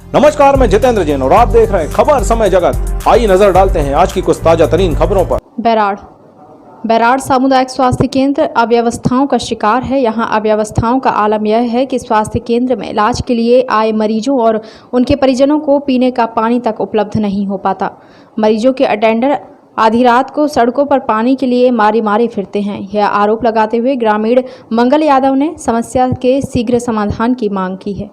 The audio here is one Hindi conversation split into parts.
नमस्कार, मैं जितेंद्र जैन और आप देख रहे हैं खबर समय जगत। आइए नजर डालते हैं आज की कुछ ताजा तरीन खबरों पर। बैराड़ सामुदायिक स्वास्थ्य केंद्र अव्यवस्थाओं का शिकार है। यहां अव्यवस्थाओं का आलम यह है कि स्वास्थ्य केंद्र में इलाज के लिए आए मरीजों और उनके परिजनों को पीने का पानी तक उपलब्ध नहीं हो पाता। मरीजों के अटेंडर आधी रात को सड़कों पर पानी के लिए मारी फिरते हैं। यह आरोप लगाते हुए ग्रामीण मंगल यादव ने समस्या के शीघ्र समाधान की मांग की है।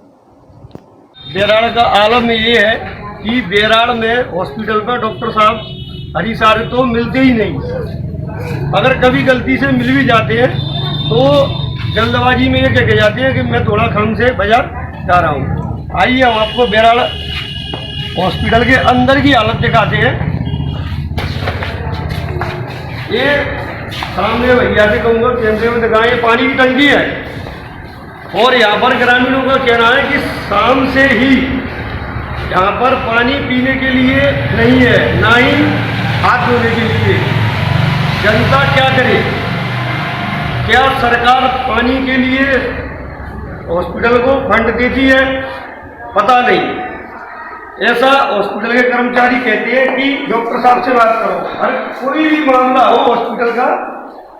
बैराड़ का आलम ये है कि बैराड़ में हॉस्पिटल पर डॉक्टर साहब हरी सारे तो मिलते ही नहीं। अगर कभी गलती से मिल भी जाते हैं तो जल्दबाजी में ये कह के जाते हैं कि मैं थोड़ा काम से बाजार जा रहा हूँ। आइए हम आपको बैराड़ हॉस्पिटल के अंदर की हालत दिखाते हैं। ये सामने भैया से कहूँगा कैमरे में दिखाएं, ये पानी की टंकी है और यहाँ पर ग्रामीणों का कहना है कि शाम से ही यहाँ पर पानी पीने के लिए नहीं है, ना ही हाथ धोने के लिए। जनता क्या करे? क्या सरकार पानी के लिए हॉस्पिटल को फंड देती है? पता नहीं। ऐसा हॉस्पिटल के कर्मचारी कहते हैं कि डॉक्टर साहब से बात करो। अरे कोई भी मामला हो हॉस्पिटल का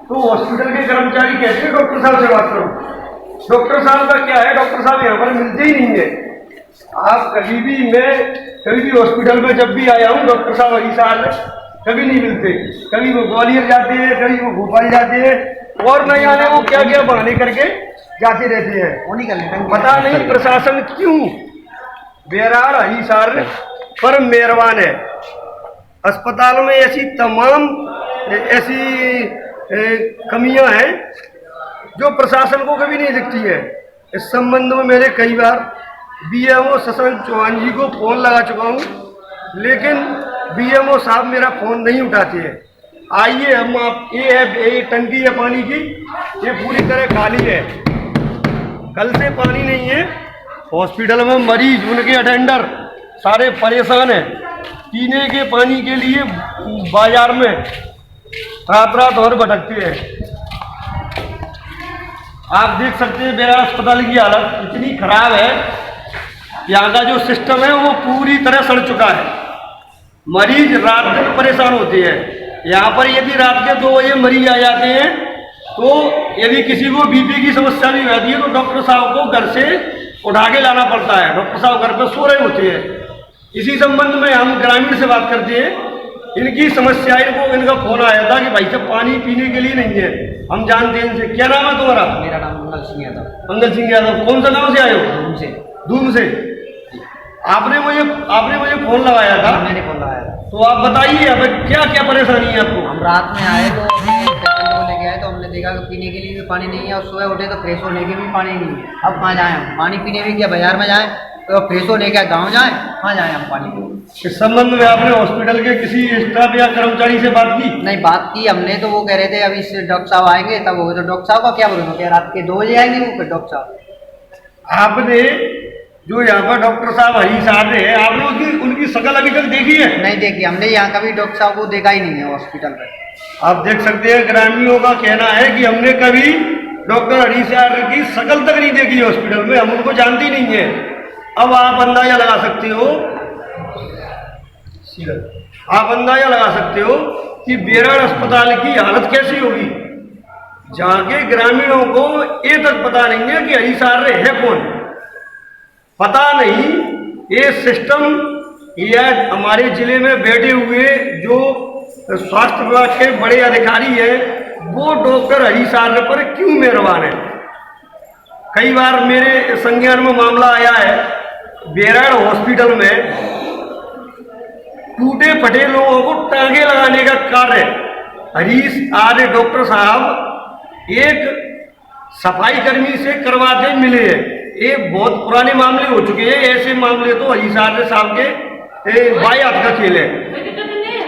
तो हॉस्पिटल के कर्मचारी कहते हैं डॉक्टर साहब से बात करो। डॉक्टर साहब का क्या है, डॉक्टर साहब यहाँ पर मिलते ही नहीं है। आप कभी भी हॉस्पिटल में जब भी आया हूँ डॉक्टर साहब हरी साहब कभी नहीं मिलते। कभी वो ग्वालियर जाते हैं, कभी वो भोपाल जाते हैं और न जाने वो क्या क्या बहाने करके जाते रहते हैं। पता नहीं प्रशासन क्यों बैराड़ हरीसार पर मेहरबान है। अस्पताल में ऐसी तमाम कमियां हैं जो प्रशासन को कभी नहीं दिखती है। इस संबंध में मेरे कई बार बीएमओ शशांक चौहान जी को फोन लगा चुका हूँ, लेकिन बीएमओ साहब मेरा फोन नहीं उठाते हैं। आइए हम आप ये टंकी है पानी की, ये पूरी तरह खाली है। कल से पानी नहीं है। हॉस्पिटल में मरीज, उनके अटेंडर सारे परेशान हैं। पीने के पानी के लिए बाजार में रात और भटकते हैं। आप देख सकते हैं बैराड़ अस्पताल की हालत इतनी खराब है। यहाँ का जो सिस्टम है वो पूरी तरह सड़ चुका है। मरीज रात दिन परेशान होते हैं। यहाँ पर यदि रात के 2 बजे मरीज आ जाते हैं तो यदि किसी को बीपी की समस्या भी रहती है तो डॉक्टर साहब को घर से उठा के लाना पड़ता है। डॉक्टर साहब घर पर सो रहे होते हैं। इसी संबंध में हम ग्रामीण से बात करते हैं। इनकी समस्या, इनका फोन आया था कि भाई साहब पानी पीने के लिए नहीं है। हम जानते हैं इनसे। क्या नाम है तुम्हारा? मेरा नाम मंगल सिंह यादव। मंगल सिंह यादव। कौन सा गांव से आए हो? धूम से। आपने मुझे फोन लगाया था? मैंने फोन लगाया था। तो आप बताइए अब क्या क्या परेशानी है आपको? हम रात में आए तो पेशेंट को लेके आए तो हमने देखा कि पीने के लिए भी पानी नहीं है और सुबह उठे तो फ्रेश होने के भी पानी नहीं है। अब कहाँ जाएँ हम? पानी पीने भी क्या बाजार में जाएँ तो फ्रेश होने क्या गाँव जाएँ? कहाँ जाएँ हम पानी को? इस संबंध में आपने हॉस्पिटल के किसी स्टाफ या कर्मचारी से बात की? नहीं, बात की हमने तो वो कह रहे थे अभी डॉक्टर साहब आएंगे तब होगा। तो डॉक्टर साहब का क्या बोलूँगा, क्या रात के 2 बजे आएंगे वो फिर डॉक्टर साहब? आपने जो यहाँ पर डॉक्टर साहब हरी साहब है, आपने उनकी शक्ल अभी तक देखी है? नहीं देखी हमने। यहाँ कभी डॉक्टर साहब को देखा ही नहीं है हॉस्पिटल में। आप देख सकते हैं ग्रामीणों का कहना है कि हमने कभी डॉक्टर हरी साहब की शक्ल तक नहीं देखी हॉस्पिटल में, हम उनको जानती नहीं है। अब आप अंदाजा लगा सकते हो कि बैराड़ अस्पताल की हालत कैसी होगी। जहाँ के ग्रामीणों को ये तक पता नहीं है कि हरी साहब है कौन। पता नहीं ये सिस्टम या हमारे जिले में बैठे हुए जो स्वास्थ्य विभाग के बड़े अधिकारी हैं वो डॉक्टर हरी साहब पर क्यों मेहरबान है। कई बार मेरे संज्ञान में मामला आया है बैराड़ हॉस्पिटल में टूटे फटे लोगों को टांगे लगाने का कार्य हरीश आर्य डॉक्टर साहब एक सफाई कर्मी से करवाते मिले हैं। ये बहुत पुराने मामले हो चुके हैं। ऐसे मामले तो हरीश आर्य साहब के बाई हाथ का खेल है।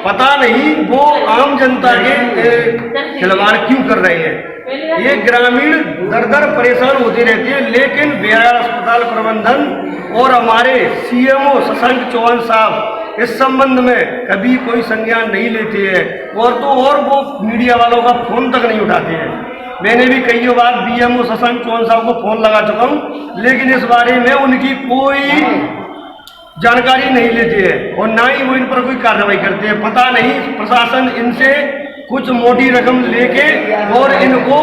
पता नहीं वो आम जनता के खिलवाड़ क्यों कर रहे हैं। ये ग्रामीण दर परेशान होते रहते हैं, लेकिन बैराड़ अस्पताल प्रबंधन और हमारे सीएमओ शशांक चौहान साहब इस संबंध में कभी कोई संज्ञान नहीं लेते हैं और वो मीडिया वालों का फोन तक नहीं उठाते हैं। मैंने भी कई बार बीएमओ शशांक चौहान साहब को फोन लगा चुका हूँ, लेकिन इस बारे में उनकी कोई जानकारी नहीं लेते हैं और ना ही वो इन पर कोई कार्रवाई करते हैं। पता नहीं प्रशासन इनसे कुछ मोटी रकम लेके और इनको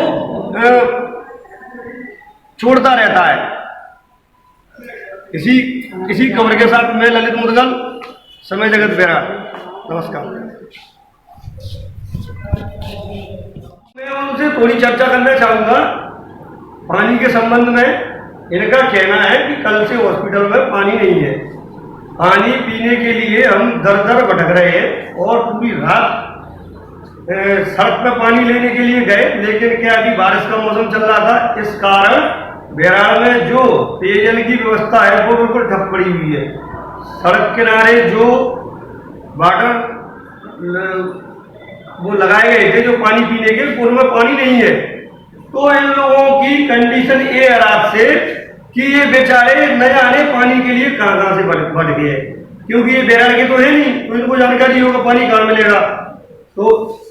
छोड़ता रहता है। इसी खबर के साथ मैं ललित मुदगल, समय जगत बेराड़। नमस्कार। मैं उनसे थोड़ी चर्चा करना चाहूँगा पानी के संबंध में। इनका कहना है कि कल से हॉस्पिटल में पानी नहीं है। पानी पीने के लिए हम दर दर भटक रहे हैं और पूरी रात सड़क पर पानी लेने के लिए गए, लेकिन क्या अभी बारिश का मौसम चल रहा था, इस कारण बेराड़ में जो पेयजल की व्यवस्था है वो बिल्कुल ठप पड़ी हुई है। सड़क किनारे जो वाटर वो लगाए गए थे जो पानी पीने के, उनमें पानी नहीं है। तो इन लोगों की कंडीशन ये है रात से कि ये बेचारे न जाने पानी के लिए कहाँ से भटक गए, क्योंकि ये बेराड़ के तो है नहीं, तो इनको जानकारी होगा पानी कहाँ मिलेगा। तो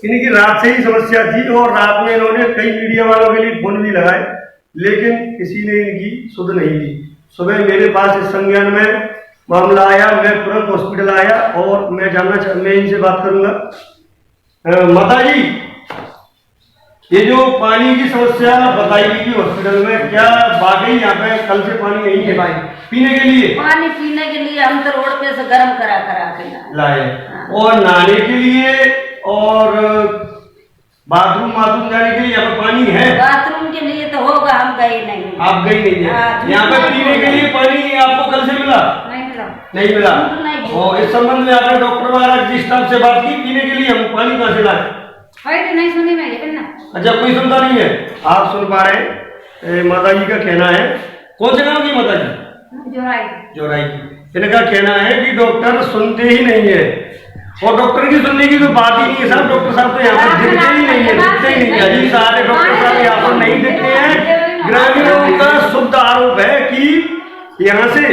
इनकी रात से ही समस्या थी और रात में इन्होंने कई मीडिया वालों के लिए फोन भी लगाए, लेकिन किसी ने इनकी सुध नहीं ली। सुबह मेरे पास इस संज्ञान में मामला आया, मैं तुरंत हॉस्पिटल आया और मैं इनसे बात करूंगा। माता जी, ये जो पानी की समस्या बताई गई थी हॉस्पिटल में, क्या वाकई यहाँ पे कल से पानी नहीं है भाई पीने के लिए? पानी पीने के लिए हम तो रोड पे से गर्म करा के लाए और नहाने के लिए और बाथरूम जाने के लिए यहाँ पे पानी है? बाथरूम के लिए तो होगा, हम गए नहीं। आप गई नहीं है? यहाँ पे पीने के लिए पानी आपको कल से मिला? नहीं मिला। और इस संबंध में आपने डॉक्टर वगैरह जिस स्टाफ से बात की, पीने के लिए हम पानी कहाँ से लाए? नहीं सुनी मैं ना। अच्छा, कोई सुनता नहीं है? आप सुन पा रहे? माता जी का कहना है। कौन से गाँव की माता जी? जोराई की। इनका कहना है कि डॉक्टर सुनते ही नहीं है, और डॉक्टर की सुनने की तो बात ही नहीं है साहब। डॉक्टर साहब तो यहाँ पर दिखते ही नहीं है, दिखते ही नहीं है। अजीब सारे डॉक्टर साहब यहाँ पर नहीं दिखते हैं। ग्रामीणों का शुद्ध आरोप है कि यहाँ से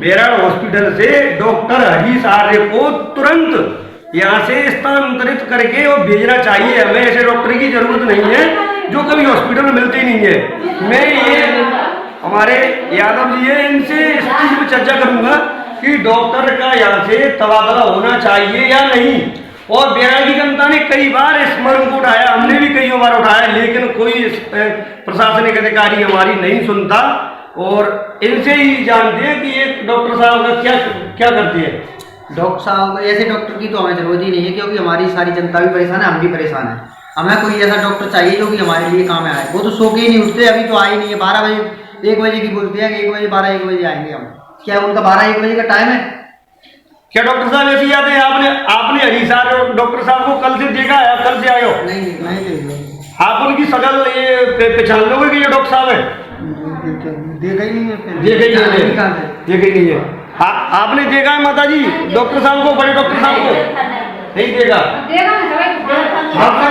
बेराड़ हॉस्पिटल से डॉक्टर हरीश आर्य को तुरंत यहाँ से स्थानांतरित करके और भेजना चाहिए। हमें ऐसे डॉक्टर की जरूरत नहीं है जो कभी हॉस्पिटल में मिलते ही नहीं है। मैं ये हमारे यादव जी है, इनसे इस चीज पर चर्चा करूंगा कि डॉक्टर का यहाँ से तबादला होना चाहिए या नहीं। और बेराड़ की जनता ने कई बार इस मांग को उठाया, हमने भी कई बार उठाया, लेकिन कोई प्रशासनिक अधिकारी हमारी नहीं सुनता। और इनसे ही जानते हैं कि ये डॉक्टर साहब का क्या करते हैं। डॉक्टर साहब ऐसे डॉक्टर की तो हमें जरूरत ही नहीं है, क्योंकि हमारी सारी जनता भी परेशान है, हम भी परेशान है। हमें कोई ऐसा डॉक्टर चाहिए जो कि हमारे लिए काम आए। वो तो सो के ही नहीं उठते, अभी तो आए नहीं है। 12 बजे 1 बजे की बोलते हैं कि 1 बजे 12-1 बजे आएंगे हम। क्या उनका 12-1 बजे का टाइम है? क्या डॉक्टर साहब ऐसे ही आते हैं? आपने हरीश डॉक्टर साहब को कल से देखा है? कल से आए हो? नहीं। आप उनकी शकल ये पहचान लोगे कि ये डॉक्टर साहब है? देखा ही नहीं है। देखा ही नहीं है। आपने देखा है माता जी डॉक्टर साहब को, बड़े डॉक्टर साहब को? नहीं देखा। आपने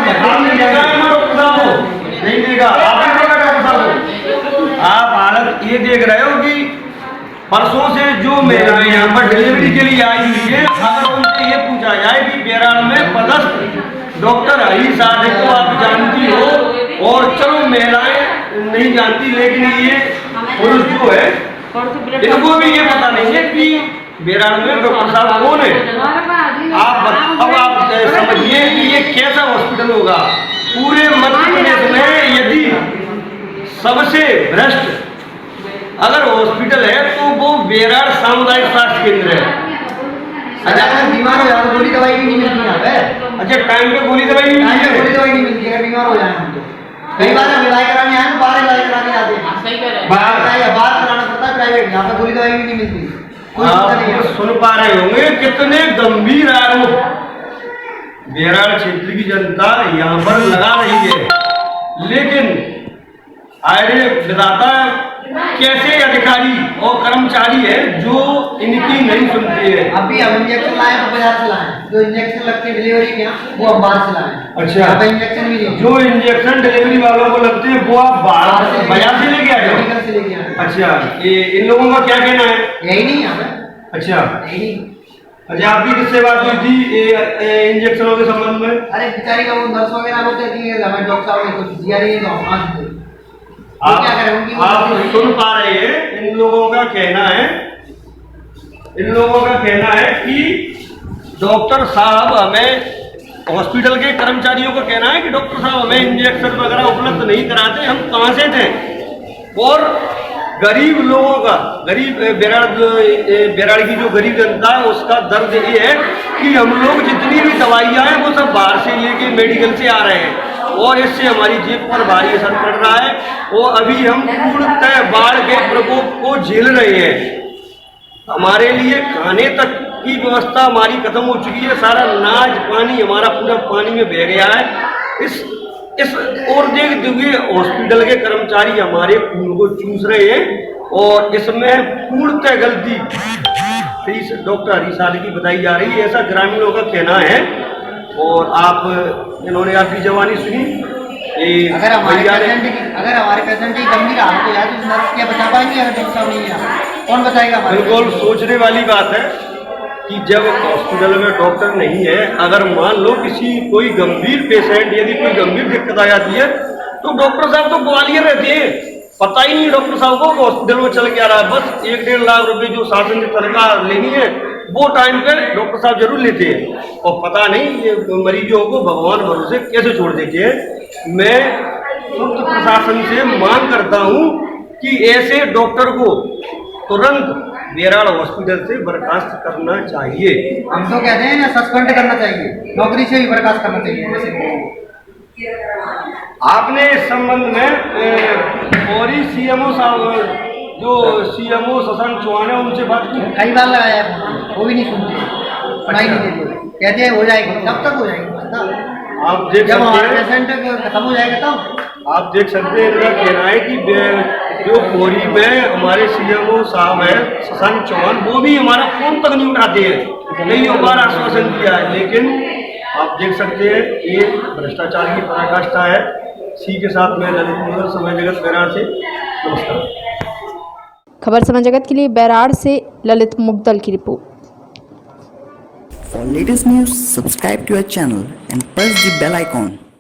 देखा है डॉक्टर साहब को? नहीं देखा। आपने देखा डॉक्टर साहब को? आप हालत ये देख रहे हो कि परसों से जो महिलाएं यहाँ पर डिलीवरी के लिए आई हुई है, अगर उनसे ये पूछा जाए कि बेराड़ में पदस्थ डॉक्टर हरीश आर्य को आप जानती हो, और चलो महिलाएं नहीं जानती, लेकिन ये पुरुष जो है इनको भी ये पता नहीं है कि बेराड़ में डॉक्टर साहब कौन है। अब आप समझिए कि ये कैसा हॉस्पिटल होगा। पूरे मध्य प्रदेश में यदि सबसे भ्रष्ट अगर हॉस्पिटल है तो वो बेराड़ सामुदायिक स्वास्थ्य केंद्र है। अच्छा, बीमार हो जाए तो गोली दवाई भी नहीं मिलती यहाँ पे। अच्छा, टाइम पे गोली दवाई नहीं मिलती है? गोली दवाई नहीं मिलती अगर बीमार हो जाए हम तो। कई बार हम इलाज कराने आए, बाहर इलाज कराने जाते हैं, बाहर कराना पड़ता है प्राइवेट। यहाँ पे गोली दवाई भी नहीं मिलती। आप सुन पा रहे होंगे कितने गंभीर आरोप बेराड़ क्षेत्र की जनता यहाँ पर लगा रही है, लेकिन आए विधाता कैसे अधिकारी और कर्मचारी है जो इनकी नहीं सुनते हैं। अभी हम इंजेक्शन लाए तो बाजार से लाए, जो इंजेक्शन लगते हैं डिलीवरी के वो हम बाहर से लाए। अच्छा, इंजेक्शन भी नहीं, जो इंजेक्शन डिलीवरी वालों को लगते हैं वो आप बाजार से लेके आए? मेडिकल से लेके आए। अच्छा, ये इन लोगों का क्या कहना है? यही नहीं है। अच्छा, यही। अच्छा, आपकी किससे बात हुई थी इंजेक्शनों के संबंध में? अरे बेचारी का वो नर्स वगैरह होते हैं, हमें डॉक्टर साहब ने कुछ दिया नहीं तो आप सुन पा रहे हैं, इन लोगों का कहना है इन लोगों का कहना है कि डॉक्टर साहब हमें, हॉस्पिटल के कर्मचारियों का कहना है कि डॉक्टर साहब हमें इंजेक्शन वगैरह उपलब्ध नहीं कराते, हम कहाँ से दें। और गरीब लोगों का, गरीब बेराड़ की जो गरीब जनता है उसका दर्द ये है कि हम लोग जितनी भी दवाइयाँ हैं वो सब बाहर से लेके मेडिकल से आ रहे हैं और इससे हमारी जेब पर भारी असर पड़ रहा है और अभी हम पूर्णतः बाढ़ के प्रकोप को झेल रहे हैं। हमारे लिए खाने तक की व्यवस्था हमारी खत्म हो चुकी है, सारा अनाज पानी हमारा पूरा पानी में बह गया है। इस और देखते हुए हॉस्पिटल के कर्मचारी हमारे खून को चूस रहे हैं और इसमें पूर्णतः गलती डॉक्टर हरीसाल की बताई जा रही है, ऐसा ग्रामीणों का कहना है। और आप इन्होंने आपकी जवानी सुनी। अगर हमारे पेशेंट की गंभीर हालत हो जाए तो नर्स क्या बचा पाएंगे? अगर डॉक्टर साहब नहीं है कौन बताएगा? बिल्कुल सोचने वाली बात है कि जब हॉस्पिटल में डॉक्टर नहीं है, अगर मान लो कोई गंभीर पेशेंट, यदि कोई गंभीर दिक्कत आ जाती है तो डॉक्टर साहब तो ग्वालियर रहते हैं, पता ही नहीं डॉक्टर साहब को हॉस्पिटल में चल के आ रहा है। बस 1-1.5 लाख रुपए जो शासन की तनख्वाह लेनी है वो टाइम पे डॉक्टर साहब जरूर लेते हैं और पता नहीं ये मरीजों को भगवान भरोसे कैसे छोड़ देते हैं। मैं उक्त प्रशासन से मांग करता हूँ कि ऐसे डॉक्टर को तुरंत बेराड़ हॉस्पिटल से बर्खास्त करना चाहिए। हम तो कहते हैं ना, सस्पेंड करना चाहिए, नौकरी से भी बर्खास्त करना चाहिए। आपने इस संबंध में और सीएमओ साहब, जो सीएमओ शशांक चौहान है, उनसे बात की? कई बार लगाया है, वो भी नहीं सुनते, सुनाई नहीं देते, कहते हैं हो जाएगी। कब तक हो जाएगी? आप देख जब हमारे सकते हैं, पेशेंट खत्म हो जाएगा तब। आप देख सकते हैं, इनका कहना है कि जो खोरी में हमारे सीएमओ साहब है शशांक चौहान, वो भी हमारा फोन तक नहीं उठाते हैं। कई बार आश्वासन दिया है, लेकिन आप देख सकते हैं ये भ्रष्टाचार की पराकाष्ठा है। सी के साथ में ललित मुगल, समय जगत बेराड़ से। नमस्कार। खबर समय जगत के लिए बैराड़ से ललित मुगदल की report. For latest news, subscribe to our channel and press the bell icon.